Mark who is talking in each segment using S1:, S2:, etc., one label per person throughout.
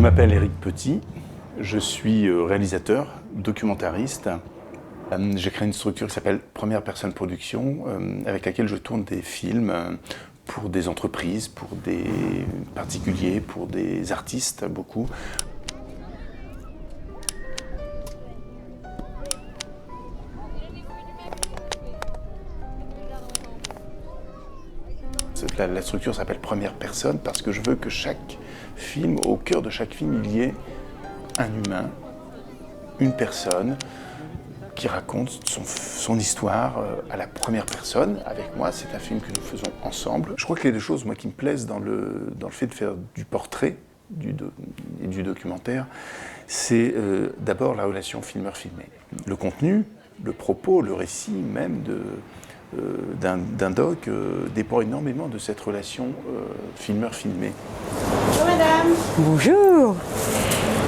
S1: m'appelle Éric Petit, je suis réalisateur, documentariste. J'ai créé une structure qui s'appelle Première Personne Production, avec laquelle je tourne des films pour des entreprises, pour des particuliers, pour des artistes, beaucoup. La structure s'appelle Première Personne parce que je veux que chaque film, au cœur de chaque film, il y ait un humain, une personne qui raconte son histoire à la première personne. Avec moi, c'est un film que nous faisons ensemble. Je crois que les deux choses, moi, qui me plaisent dans le fait de faire du portrait et du documentaire, c'est d'abord la relation filmeur-filmé. Le contenu, le propos, le récit même d'un doc dépend énormément de cette relation filmeur-filmé.
S2: Bonjour madame.
S3: Bonjour.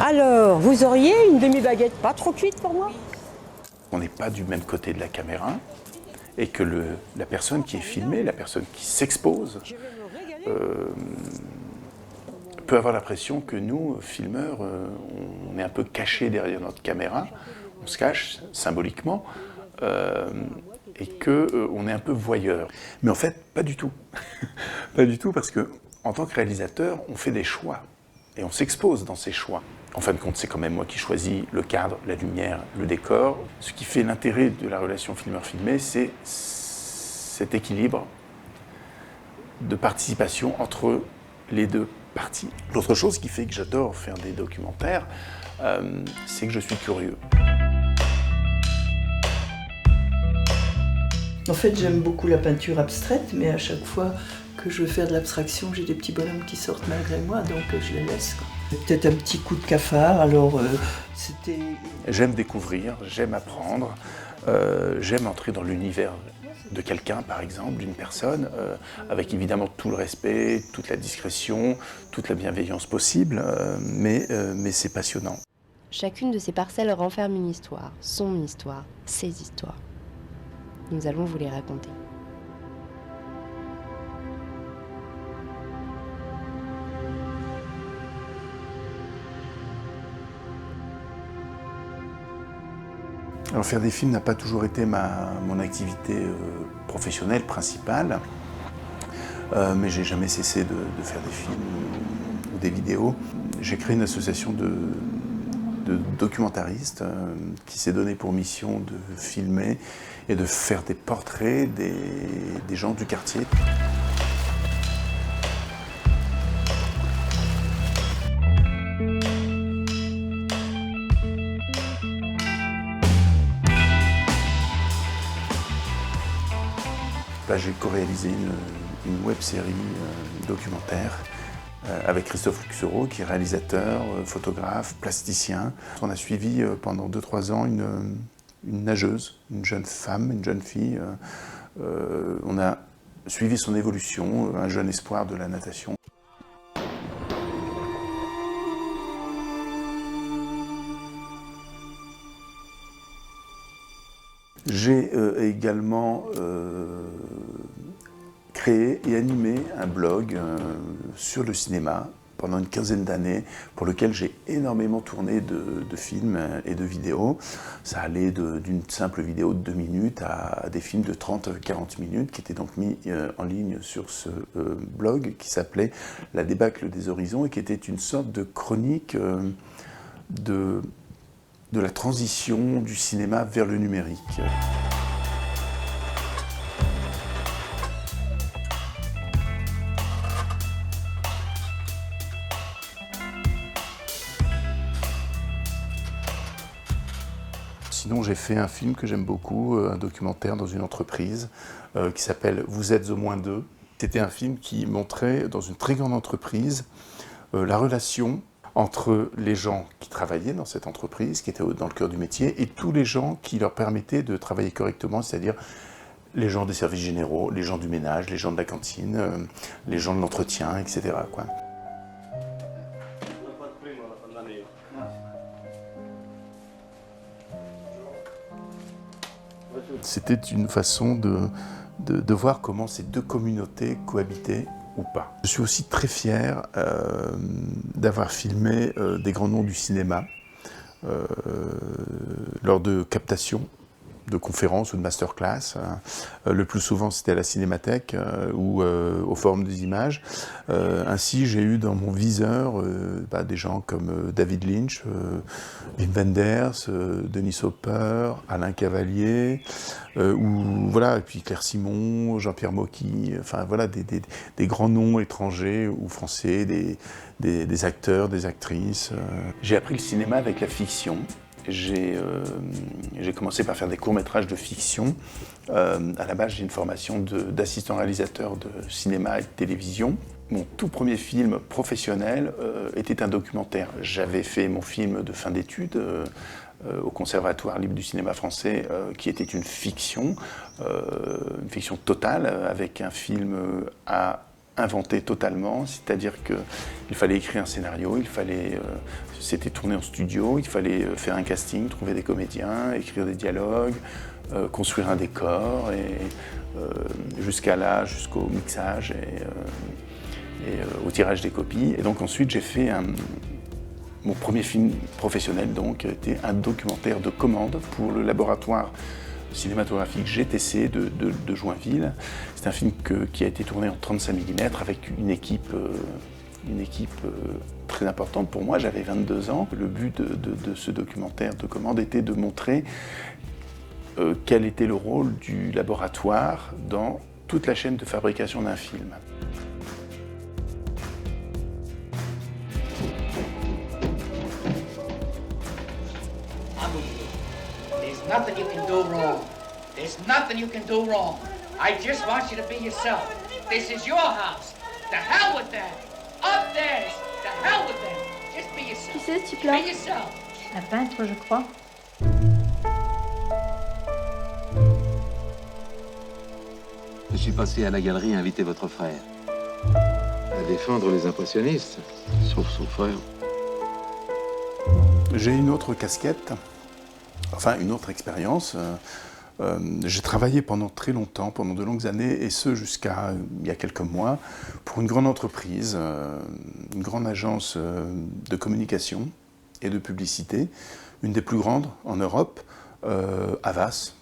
S3: Alors, vous auriez une demi-baguette pas trop cuite pour moi?
S1: On n'est pas du même côté de la caméra et que la personne qui est filmée, la personne qui s'expose, peut avoir l'impression que nous, filmeurs, on est un peu cachés derrière notre caméra, on se cache symboliquement, et qu'on est un peu voyeur. Mais en fait, pas du tout. Pas du tout, parce qu'en tant que réalisateur, on fait des choix et on s'expose dans ces choix. En fin de compte, c'est quand même moi qui choisis le cadre, la lumière, le décor. Ce qui fait l'intérêt de la relation filmeur-filmé, c'est cet équilibre de participation entre les deux parties. L'autre chose qui fait que j'adore faire des documentaires, c'est que je suis curieux.
S2: En fait, j'aime beaucoup la peinture abstraite, mais à chaque fois que je veux faire de l'abstraction, j'ai des petits bonhommes qui sortent malgré moi, donc je les laisse. Peut-être un petit coup de cafard, alors c'était...
S1: J'aime découvrir, j'aime apprendre, j'aime entrer dans l'univers de quelqu'un, par exemple, d'une personne, avec évidemment tout le respect, toute la discrétion, toute la bienveillance possible, mais c'est passionnant.
S4: Chacune de ces parcelles renferme une histoire, son histoire, ses histoires. Nous allons vous les raconter.
S1: Alors faire des films n'a pas toujours été mon activité professionnelle principale, mais j'ai jamais cessé de faire des films ou des vidéos. J'ai créé une association de documentaristes qui s'est donné pour mission de filmer et de faire des portraits des gens du quartier. Là, j'ai co-réalisé une web-série documentaire avec Christophe Luxereau, qui est réalisateur, photographe, plasticien. On a suivi pendant 2-3 ans une nageuse, une jeune femme, une jeune fille. On a suivi son évolution, un jeune espoir de la natation. J'ai également créé et animé un blog sur le cinéma pendant une quinzaine d'années, pour lequel j'ai énormément tourné de films et de vidéos. Ça allait d'une simple vidéo de 2 minutes à des films de 30-40 minutes, qui étaient donc mis en ligne sur ce blog qui s'appelait La débâcle des horizons, et qui était une sorte de chronique de la transition du cinéma vers le numérique. Sinon, j'ai fait un film que j'aime beaucoup, un documentaire dans une entreprise qui s'appelle « Vous êtes au moins deux ». C'était un film qui montrait, dans une très grande entreprise, la relation entre les gens qui travaillaient dans cette entreprise, qui étaient dans le cœur du métier, et tous les gens qui leur permettaient de travailler correctement, c'est-à-dire les gens des services généraux, les gens du ménage, les gens de la cantine, les gens de l'entretien, etc., quoi. C'était une façon de voir comment ces deux communautés cohabitaient ou pas. Je suis aussi très fier d'avoir filmé des grands noms du cinéma lors de captations, de conférences ou de masterclass. Le plus souvent, c'était à la Cinémathèque ou au Forum des images. Ainsi, j'ai eu dans mon viseur des gens comme David Lynch, Wim Wenders, Denis Hopper, Alain Cavalier, ou voilà, et puis Claire Simon, Jean-Pierre Mocky, enfin voilà, des grands noms étrangers ou français, des acteurs, des actrices. J'ai appris le cinéma avec la fiction. J'ai commencé par faire des courts-métrages de fiction. À la base, j'ai une formation d'assistant réalisateur de cinéma et de télévision. Mon tout premier film professionnel était un documentaire. J'avais fait mon film de fin d'études au Conservatoire libre du cinéma français, qui était une fiction totale, avec un film à inventer totalement, c'est-à-dire qu'il fallait écrire un scénario, c'était tourné en studio, il fallait faire un casting, trouver des comédiens, écrire des dialogues, construire un décor, et jusqu'au mixage et au tirage des copies. Et donc ensuite j'ai fait mon premier film professionnel, donc, était un documentaire de commande pour le laboratoire cinématographique GTC de Joinville. C'est un film qui a été tourné en 35 mm avec une équipe très importante pour moi. J'avais 22 ans. Le but de ce documentaire de commande était de montrer quel était le rôle du laboratoire dans toute la chaîne de fabrication d'un film.
S5: There's nothing you can do wrong. There's nothing you can do wrong. I just want you to be yourself. This is your house. To hell with them. Up theirs. To hell with them. Just be yourself.
S6: Qui c'est ce type-là?
S5: Be yourself.
S6: Un peintre, je crois.
S7: Je suis passé à la galerie inviter votre frère. À défendre les impressionnistes, sauf son frère.
S1: J'ai une autre casquette, enfin une autre expérience. J'ai travaillé pendant très longtemps, pendant de longues années, et ce jusqu'à il y a quelques mois, pour une grande entreprise, une grande agence de communication et de publicité, une des plus grandes en Europe, Havas,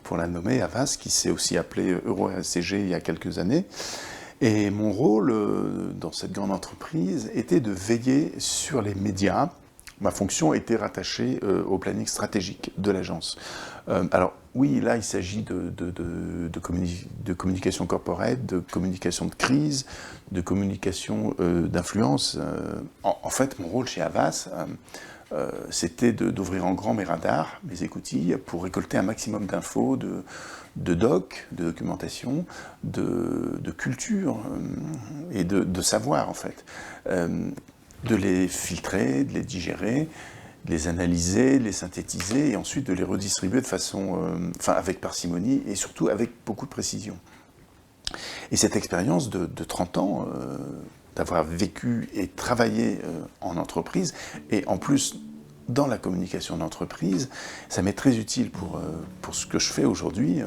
S1: pour la nommer, Havas, qui s'est aussi appelée Euro-RSCG il y a quelques années. Et mon rôle dans cette grande entreprise était de veiller sur les médias. Ma fonction était rattachée au planning stratégique de l'agence. Alors oui, là il s'agit de communication corporate, de communication de crise, de communication d'influence. En fait, mon rôle chez Havas, c'était d'ouvrir en grand mes radars, mes écoutilles, pour récolter un maximum d'infos, de documentation, de culture et de savoir en fait. De les filtrer, de les digérer, de les analyser, de les synthétiser et ensuite de les redistribuer de façon, avec parcimonie et surtout avec beaucoup de précision. Et cette expérience de 30 ans, d'avoir vécu et travaillé en entreprise, et en plus dans la communication d'entreprise, ça m'est très utile pour ce que je fais aujourd'hui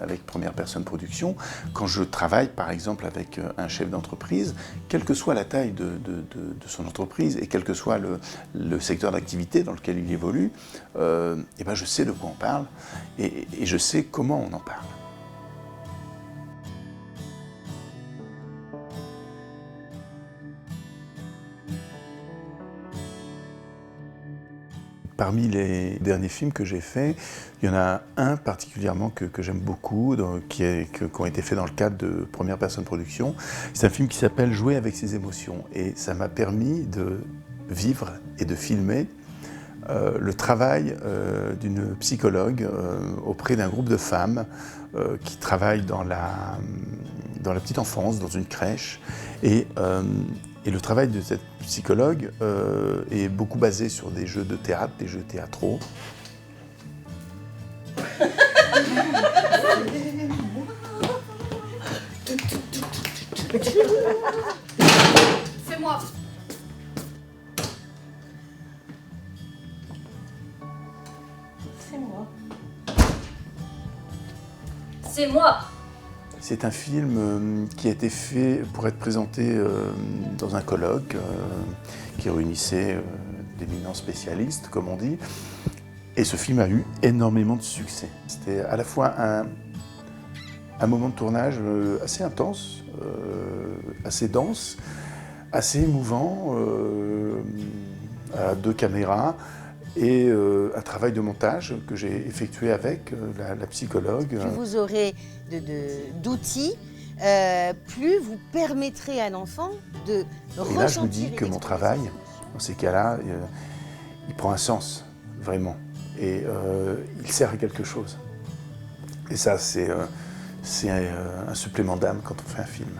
S1: avec Première Personne Production. Quand je travaille par exemple avec un chef d'entreprise, quelle que soit la taille de son entreprise et quel que soit le secteur d'activité dans lequel il évolue, et ben je sais de quoi on parle et je sais comment on en parle. Parmi les derniers films que j'ai faits, il y en a un particulièrement que j'aime beaucoup, qui ont été faits dans le cadre de Première Personne Production. C'est un film qui s'appelle « Jouer avec ses émotions » et ça m'a permis de vivre et de filmer le travail d'une psychologue auprès d'un groupe de femmes qui travaillent dans la petite enfance, dans une crèche. Et le travail de cette psychologue est beaucoup basé sur des jeux de théâtre, des jeux théâtraux.
S6: C'est moi. C'est moi. C'est moi.
S1: C'est un film qui a été fait pour être présenté dans un colloque qui réunissait d'éminents spécialistes, comme on dit. Et ce film a eu énormément de succès. C'était à la fois un moment de tournage assez intense, assez dense, assez émouvant, à 2 caméras, et un travail de montage que j'ai effectué avec la psychologue.
S8: Plus vous aurez d'outils, plus vous permettrez à l'enfant de ressentir.
S1: Et là, je me dis que mon travail, dans ces cas-là, il prend un sens, vraiment. Et il sert à quelque chose. Et ça, c'est un supplément d'âme quand on fait un film.